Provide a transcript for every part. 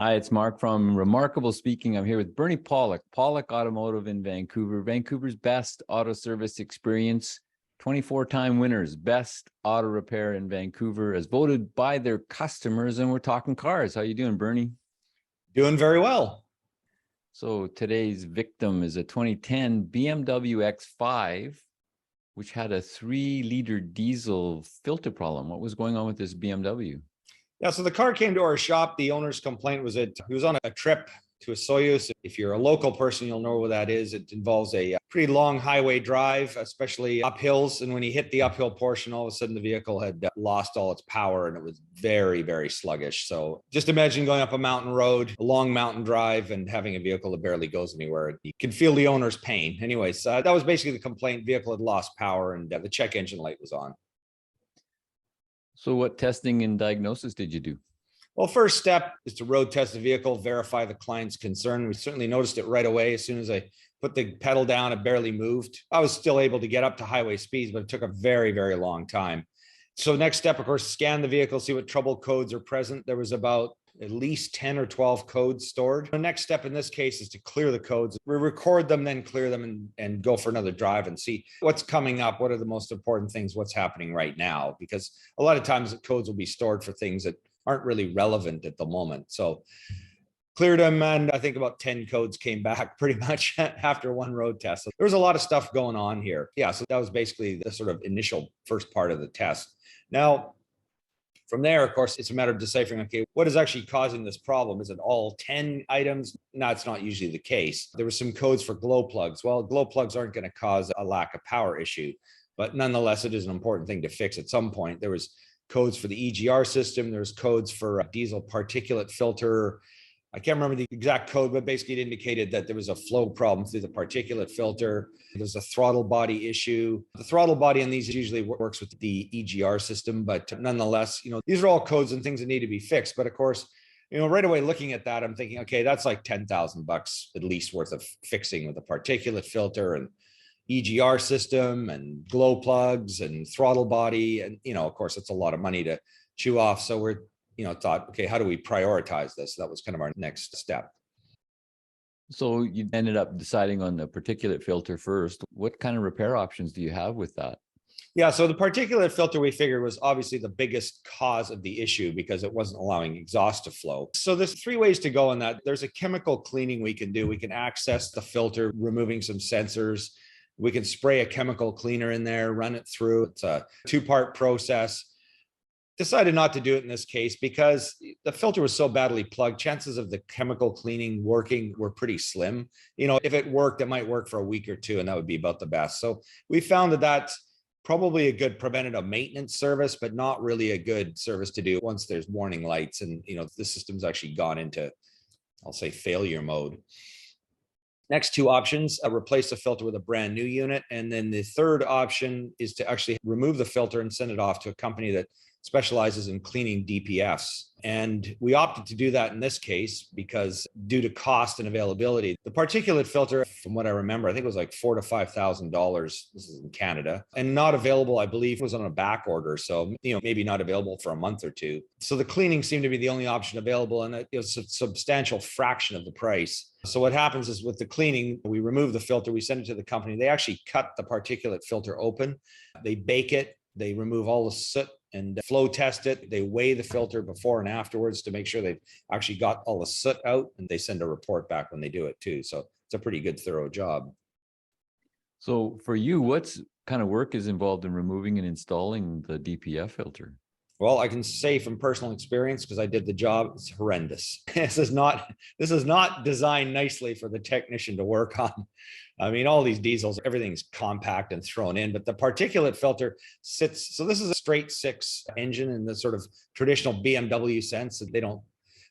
Hi, it's Mark from Remarkable Speaking. I'm here with Bernie Pawlik, Pawlik Automotive in Vancouver, Vancouver's best auto service experience, 24-time winners, best auto repair in Vancouver, as voted by their customers. And we're talking cars. How you doing, Bernie? Doing very well. So today's victim is a 2010 BMW X5, which had a 3-liter diesel filter problem. What was going on with this BMW? Yeah, so the car came to our shop. The owner's complaint was that he was on a trip to a Soyuz. If you're a local person, you'll know what that is. It involves a pretty long highway drive, especially up hills. And when he hit the uphill portion, all of a sudden the vehicle had lost all its power and it was very, very sluggish. So just imagine going up a mountain road, a long mountain drive, and having a vehicle that barely goes anywhere. You can feel the owner's pain. Anyways, that was basically the complaint. Vehicle had lost power and the check engine light was on. So what testing and diagnosis did you do? Well, first step is to road test the vehicle, verify the client's concern. We certainly noticed it right away. As soon as I put the pedal down, it barely moved. I was still able to get up to highway speeds, but it took a very, very long time. So next step, of course, scan the vehicle, see what trouble codes are present. There was about at least 10 or 12 codes stored. The next step in this case is to clear the codes. We record them, then clear them and go for another drive and see what's coming up. What are the most important things? What's happening right now? Because a lot of times the codes will be stored for things that aren't really relevant at the moment. So cleared them, and I think about 10 codes came back pretty much after one road test. So there was a lot of stuff going on here. Yeah, so that was basically the sort of initial first part of the test. Now, from there, of course, it's a matter of deciphering, okay, what is actually causing this problem? Is it all 10 items? No, it's not usually the case. There were some codes for glow plugs. Well, glow plugs aren't going to cause a lack of power issue, but nonetheless, it is an important thing to fix at some point. There was codes for the EGR system. There's codes for a diesel particulate filter. I can't remember the exact code, but basically it indicated that there was a flow problem through the particulate filter. There's a throttle body issue. The throttle body on these usually works with the EGR system, but nonetheless, these are all codes and things that need to be fixed. But of course, right away looking at that, I'm thinking, okay, that's like $10,000 at least worth of fixing with the particulate filter and EGR system and glow plugs and throttle body. And, of course, it's a lot of money to chew off. So we're thought, okay, how do we prioritize this? That was kind of our next step. So you ended up deciding on the particulate filter first. What kind of repair options do you have with that? Yeah, so the particulate filter we figured was obviously the biggest cause of the issue because it wasn't allowing exhaust to flow. So there's 3 ways to go on that. There's a chemical cleaning we can do. We can access the filter, removing some sensors. We can spray a chemical cleaner in there, run it through. It's a 2-part process. Decided not to do it in this case because the filter was so badly plugged. Chances of the chemical cleaning working were pretty slim. If it worked, it might work for a week or 2, and that would be about the best. So we found that that's probably a good preventative maintenance service, but not really a good service to do once there's warning lights and the system's actually gone into, I'll say, failure mode. Next 2 options, replace the filter with a brand new unit. And then the third option is to actually remove the filter and send it off to a company that specializes in cleaning DPFs. And we opted to do that in this case because due to cost and availability, the particulate filter, from what I remember, I think it was like $4,000 to $5,000. This is in Canada, and not available, I believe, was on a back order. So, maybe not available for a month or 2. So the cleaning seemed to be the only option available, and it was a substantial fraction of the price. So what happens is with the cleaning, we remove the filter, we send it to the company. They actually cut the particulate filter open. They bake it. They remove all the soot and flow test it. They weigh the filter before and afterwards to make sure they've actually got all the soot out, and they send a report back when they do it too. So it's a pretty good, thorough job. So for you, what kind of work is involved in removing and installing the DPF filter? Well, I can say from personal experience, because I did the job, it's horrendous. This is not designed nicely for the technician to work on. I mean, all these diesels, everything's compact and thrown in, but the particulate filter sits. So this is a straight 6 engine in the sort of traditional BMW sense that they don't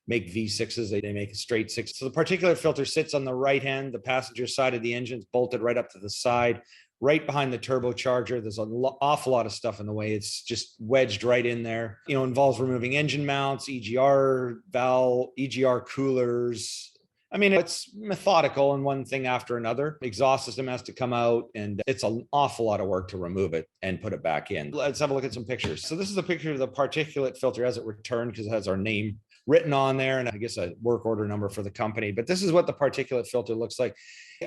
make V6s, they make a straight 6. So the particulate filter sits on the right hand, the passenger side of the engine. It's bolted right up to the side, right behind the turbocharger. There's an awful lot of stuff in the way. It's just wedged right in there. Involves removing engine mounts, EGR valve, EGR coolers. I mean, it's methodical and one thing after another. Exhaust system has to come out, and it's an awful lot of work to remove it and put it back in. Let's have a look at some pictures. So this is a picture of the particulate filter as it returned, because it has our name written on there, and I guess a work order number for the company. But this is what the particulate filter looks like.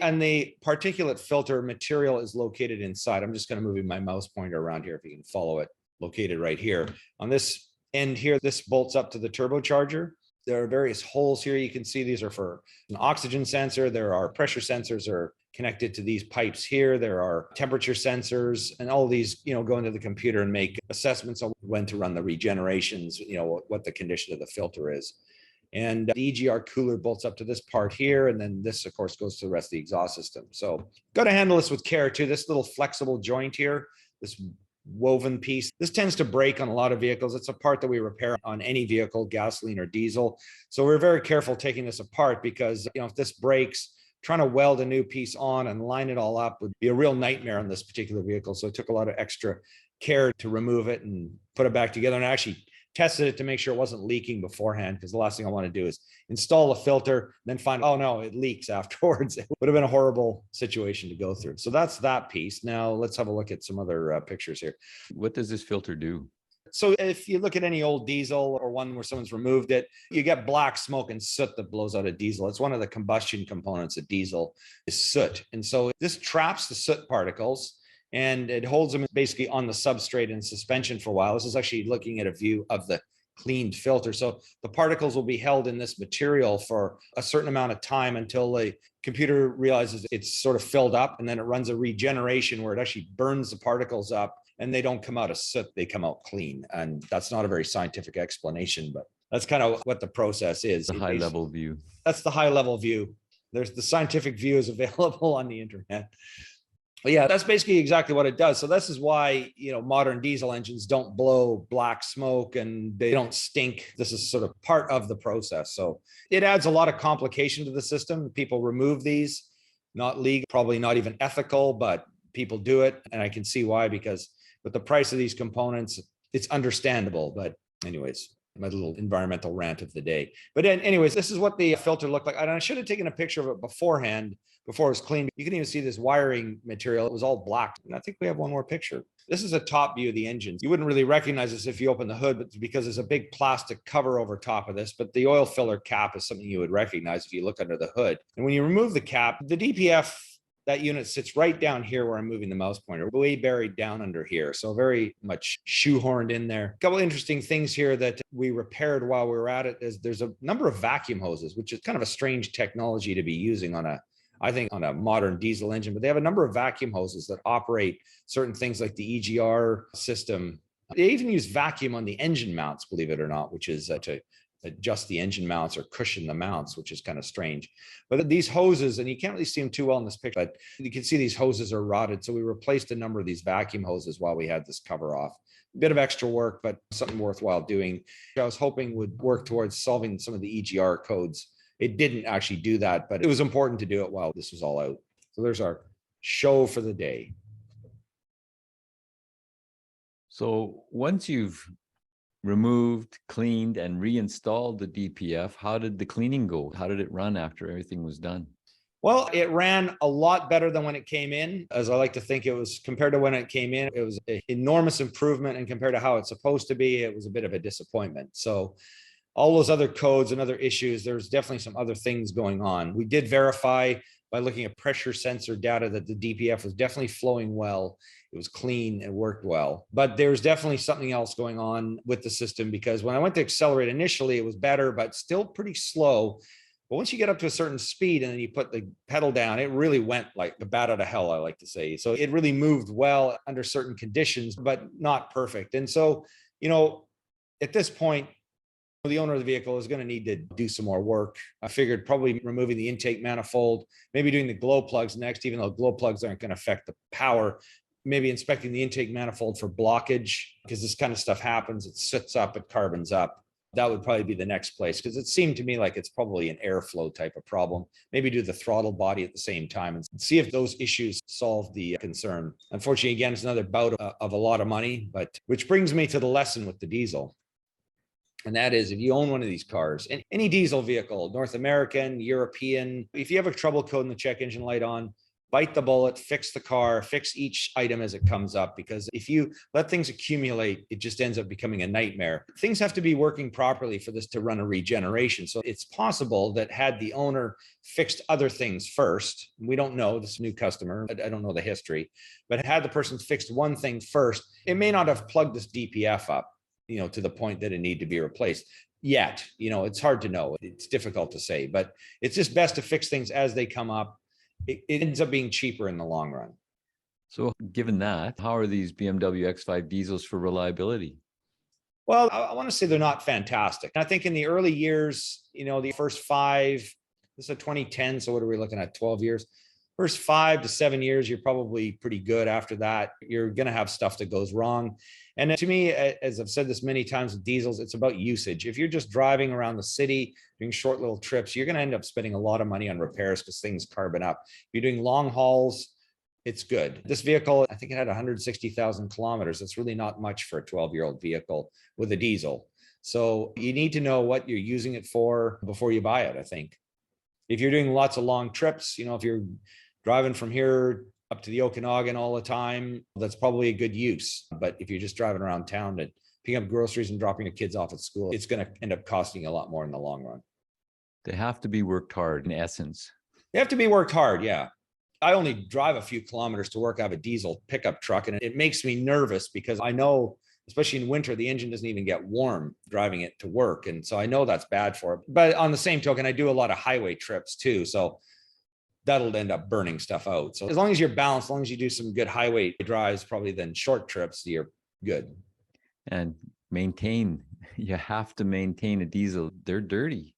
And the particulate filter material is located inside. I'm just going to move my mouse pointer around here if you can follow it. Located right here. On this end here, this bolts up to the turbocharger. There are various holes here. You can see these are for an oxygen sensor. There are pressure sensors are connected to these pipes here. There are temperature sensors, and all these, go into the computer and make assessments on when to run the regenerations, what the condition of the filter is. And the EGR cooler bolts up to this part here. And then this, of course, goes to the rest of the exhaust system. So got to handle this with care too. This little flexible joint here, this woven piece, this tends to break on a lot of vehicles. It's a part that we repair on any vehicle, gasoline or diesel. So we're very careful taking this apart because, if this breaks, trying to weld a new piece on and line it all up would be a real nightmare on this particular vehicle. So it took a lot of extra care to remove it and put it back together, and actually tested it to make sure it wasn't leaking beforehand, because the last thing I want to do is install a filter, then find, oh no, it leaks afterwards. It would have been a horrible situation to go through. So that's that piece. Now let's have a look at some other pictures here. What does this filter do? So if you look at any old diesel or one where someone's removed it, you get black smoke and soot that blows out of diesel. It's one of the combustion components of diesel is soot. And so this traps the soot particles and it holds them basically on the substrate in suspension for a while. This is actually looking at a view of the cleaned filter. So the particles will be held in this material for a certain amount of time until the computer realizes it's sort of filled up, and then it runs a regeneration where it actually burns the particles up and they don't come out as soot, they come out clean. And that's not a very scientific explanation, but that's kind of what the process is. The high level view. That's the high level view. There's the scientific view is available on the internet. But yeah, that's basically exactly what it does. So this is why, modern diesel engines don't blow black smoke and they don't stink. This is sort of part of the process. So it adds a lot of complication to the system. People remove these, not legal, probably not even ethical, but people do it. And I can see why, because with the price of these components, it's understandable. But anyways, my little environmental rant of the day. But then anyways, this is what the filter looked like. And I should have taken a picture of it beforehand, before it was clean. You can even see this wiring material. It was all black. And I think we have one more picture. This is a top view of the engine. You wouldn't really recognize this if you open the hood, but because there's a big plastic cover over top of this. But the oil filler cap is something you would recognize if you look under the hood. And when you remove the cap, the DPF, that unit sits right down here where I'm moving the mouse pointer, way buried down under here. So very much shoehorned in there. A couple of interesting things here that we repaired while we were at it is there's a number of vacuum hoses, which is kind of a strange technology to be using on a modern diesel engine, but they have a number of vacuum hoses that operate certain things like the EGR system. They even use vacuum on the engine mounts, believe it or not, which is to adjust the engine mounts or cushion the mounts, which is kind of strange. But these hoses, and you can't really see them too well in this picture, but you can see these hoses are rotted. So we replaced a number of these vacuum hoses while we had this cover off. A bit of extra work, but something worthwhile doing. I was hoping would work towards solving some of the EGR codes. It didn't actually do that, but it was important to do it while this was all out. So there's our show for the day. So once you've removed, cleaned, and reinstalled the DPF, how did the cleaning go? How did it run after everything was done? Well, it ran a lot better than when it came in. As I like to think, it was compared to when it came in, it was an enormous improvement. And compared to how it's supposed to be, it was a bit of a disappointment. So all those other codes and other issues, there's definitely some other things going on. We did verify by looking at pressure sensor data that the DPF was definitely flowing well. It was clean and worked well, but there's definitely something else going on with the system, because when I went to accelerate initially, it was better, but still pretty slow. But once you get up to a certain speed and then you put the pedal down, it really went like the bat out of hell, I like to say. So it really moved well under certain conditions, but not perfect. And so, at this point, the owner of the vehicle is going to need to do some more work. I figured probably removing the intake manifold, maybe doing the glow plugs next, even though glow plugs aren't going to affect the power. Maybe inspecting the intake manifold for blockage, because this kind of stuff happens. It sits up, it carbons up. That would probably be the next place, because it seemed to me like it's probably an airflow type of problem. Maybe do the throttle body at the same time and see if those issues solve the concern. Unfortunately, again, it's another bout of a lot of money, but which brings me to the lesson with the diesel. And that is, if you own one of these cars, and any diesel vehicle, North American, European, if you have a trouble code in the check engine light on, bite the bullet, fix the car, fix each item as it comes up, because if you let things accumulate, it just ends up becoming a nightmare. Things have to be working properly for this to run a regeneration. So it's possible that had the owner fixed other things first, we don't know, this new customer, I don't know the history, but had the person fixed one thing first, it may not have plugged this DPF up, to the point that it needed to be replaced yet. It's hard to know. It's difficult to say, but it's just best to fix things as they come up. It ends up being cheaper in the long run. So given that, how are these BMW X5 diesels for reliability? Well, I want to say they're not fantastic. I think in the early years, the first 5, this is a 2010, so what are we looking at, 12 years? First 5 to 7 years, you're probably pretty good. After that, you're going to have stuff that goes wrong. And to me, as I've said this many times with diesels, it's about usage. If you're just driving around the city, doing short little trips, you're going to end up spending a lot of money on repairs because things carbon up. If you're doing long hauls, it's good. This vehicle, I think it had 160,000 kilometers. That's really not much for a 12-year-old vehicle with a diesel. So you need to know what you're using it for before you buy it, I think. If you're doing lots of long trips, if you're driving from here up to the Okanagan all the time, that's probably a good use. But if you're just driving around town and picking up groceries and dropping your kids off at school, it's going to end up costing you a lot more in the long run. They have to be worked hard, in essence. They have to be worked hard, yeah. I only drive a few kilometers to work. I have a diesel pickup truck, and it makes me nervous because I know, especially in winter, the engine doesn't even get warm driving it to work. And so I know that's bad for it. But on the same token, I do a lot of highway trips too. So that'll end up burning stuff out. So as long as you're balanced, as long as you do some good highway drives, probably then short trips, you're good. And you have to maintain a diesel. They're dirty.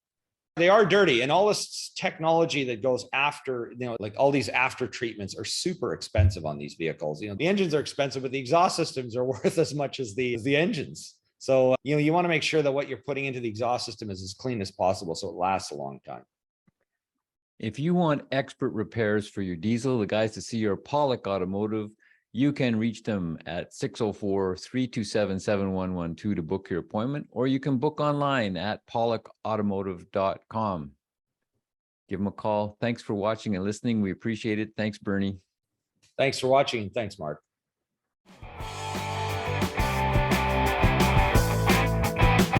They are dirty, and all this technology that goes after, like all these after treatments are super expensive on these vehicles. The engines are expensive, but the exhaust systems are worth as much as the engines. So, you want to make sure that what you're putting into the exhaust system is as clean as possible so it lasts a long time. If you want expert repairs for your diesel, the guys to see your Pawlik Automotive, you can reach them at 604-327-7112 to book your appointment, or you can book online at pawlikautomotive.com. Give them a call. Thanks for watching and listening. We appreciate it. Thanks, Bernie. Thanks for watching. Thanks, Mark.